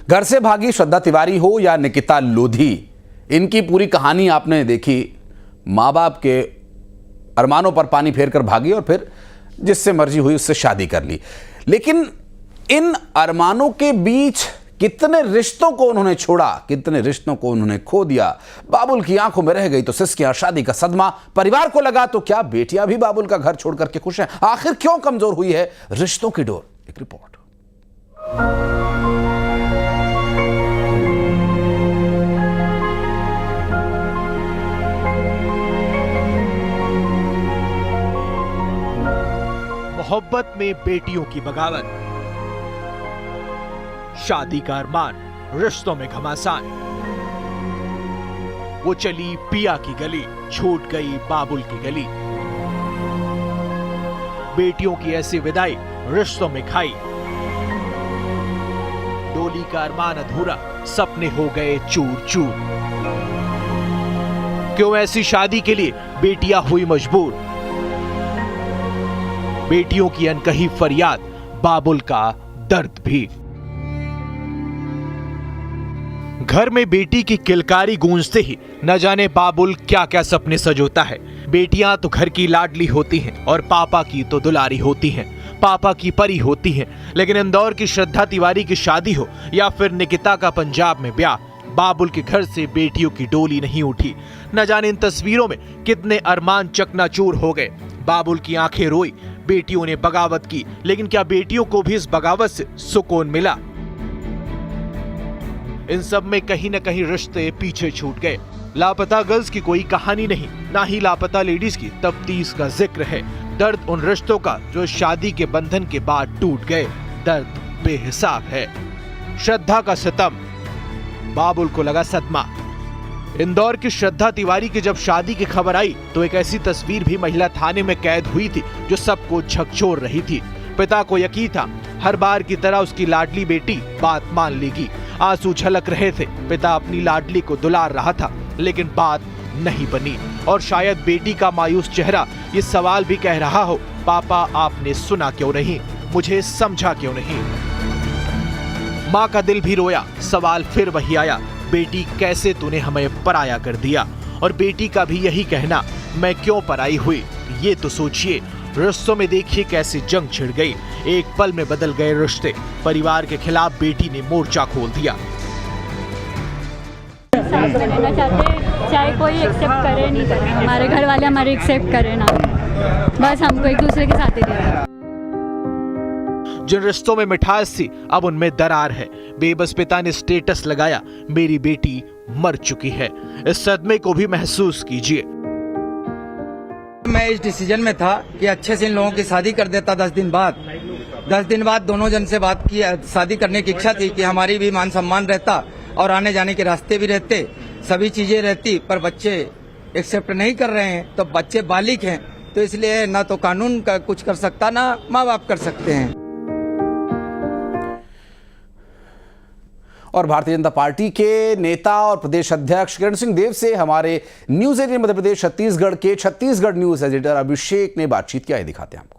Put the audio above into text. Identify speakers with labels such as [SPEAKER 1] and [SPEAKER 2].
[SPEAKER 1] घर से भागी श्रद्धा तिवारी हो या निकिता लोधी, इनकी पूरी कहानी आपने देखी। माँ बाप के अरमानों पर पानी फेर कर भागी और फिर जिससे मर्जी हुई उससे शादी कर ली। लेकिन इन अरमानों के बीच कितने रिश्तों को उन्होंने छोड़ा, कितने रिश्तों को उन्होंने खो दिया। बाबुल की आंखों में रह गई तो सिसकियां, शादी का सदमा परिवार को लगा तो क्या बेटियां भी बाबुल का घर छोड़ करके खुश हैं? आखिर क्यों कमजोर हुई है रिश्तों की डोर? एक रिपोर्ट।
[SPEAKER 2] मोहब्बत में बेटियों की बगावत, शादी का अरमान, रिश्तों में घमासान। वो चली पिया की गली, छूट गई बाबुल की गली। बेटियों की ऐसी विदाई रिश्तों में खाई। डोली का अरमान अधूरा, सपने हो गए चूर चूर। क्यों ऐसी शादी के लिए बेटियां हुई मजबूर? बेटियों की अनकही फरियाद, बाबुल का दर्द भी। घर में बेटी की किलकारी गूंजते ही न जाने बाबुल क्या क्या सपने सजोता है। बेटियां तो घर की लाडली होती हैं और पापा की तो दुलारी होती हैं, पापा की परी होती हैं। लेकिन इंदौर की श्रद्धा तिवारी की शादी हो या फिर निकिता का पंजाब में ब्याह, बाबुल के घर से बेटियों की डोली नहीं उठी। न जाने इन तस्वीरों में कितने अरमान चकनाचूर हो गए। बाबुल की आंखें रोई, बेटियों ने बगावत की, लेकिन क्या बेटियों को भी इस बगावत से सुकून मिला? इन सब में कहीं न कहीं रिश्ते पीछे छूट गए। लापता गर्ल्स की कोई कहानी नहीं, ना ही लापता लेडीज की तफ्तीश का जिक्र है। दर्द उन रिश्तों का जो शादी के बंधन के बाद टूट गए, दर्द बेहिसाब है। श्रद्धा का सितम, बाबुल को लगा सदमा। इंदौर की श्रद्धा तिवारी की जब शादी की खबर आई तो एक ऐसी तस्वीर भी महिला थाने में कैद हुई थी जो सबको झकझोर रही थी। पिता को यकीन था हर बार की तरह उसकी लाडली बेटी बात मान लेगी। आंसू झलक रहे थे, पिता अपनी लाडली को दुलार रहा था, लेकिन बात नहीं बनी। और शायद बेटी का मायूस चेहरा ये सवाल भी कह रहा हो, पापा आपने सुना क्यों नहीं, मुझे समझा क्यों नहीं? माँ का दिल भी रोया, सवाल फिर वही आया, बेटी कैसे तूने हमें पराया कर दिया? और बेटी का भी यही कहना, मैं क्यों पराई हुई? ये तो सोचिए। रिश्तों में देखिए कैसे जंग छिड़ गई। एक पल में बदल गए रिश्ते। परिवार के खिलाफ बेटी ने मोर्चा खोल दिया।
[SPEAKER 3] साथ में रहना चाहते, चाहे कोई एक्सेप्ट करे नहीं करे, हमारे घर वाले हमारे एक्सेप्ट करे ना, बस हमको एक दूसरे के साथ ही रहना।
[SPEAKER 2] जिन रिश्तों में मिठास थी अब उनमें दरार है। बेबस पिता ने स्टेटस लगाया, मेरी बेटी मर चुकी है। इस सदमे को भी महसूस कीजिए।
[SPEAKER 4] मैं इस डिसीजन में था कि अच्छे से इन लोगों की शादी कर देता। 10 दिन बाद दोनों जन से बात की, शादी करने की इच्छा थी कि हमारी भी मान सम्मान रहता और आने जाने के रास्ते भी रहते, सभी चीजें रहती। पर बच्चे एक्सेप्ट नहीं कर रहे हैं, तो बच्चे बालिग हैं, तो इसलिए ना तो कानून का कुछ कर सकता ना माँ बाप कर सकते हैं।
[SPEAKER 1] और भारतीय जनता पार्टी के नेता और प्रदेश अध्यक्ष किरण सिंह देव से हमारे न्यूज 18 मध्य प्रदेश छत्तीसगढ़ के छत्तीसगढ़ न्यूज एडिटर अभिषेक ने बातचीत किया है, दिखाते हैं आपको।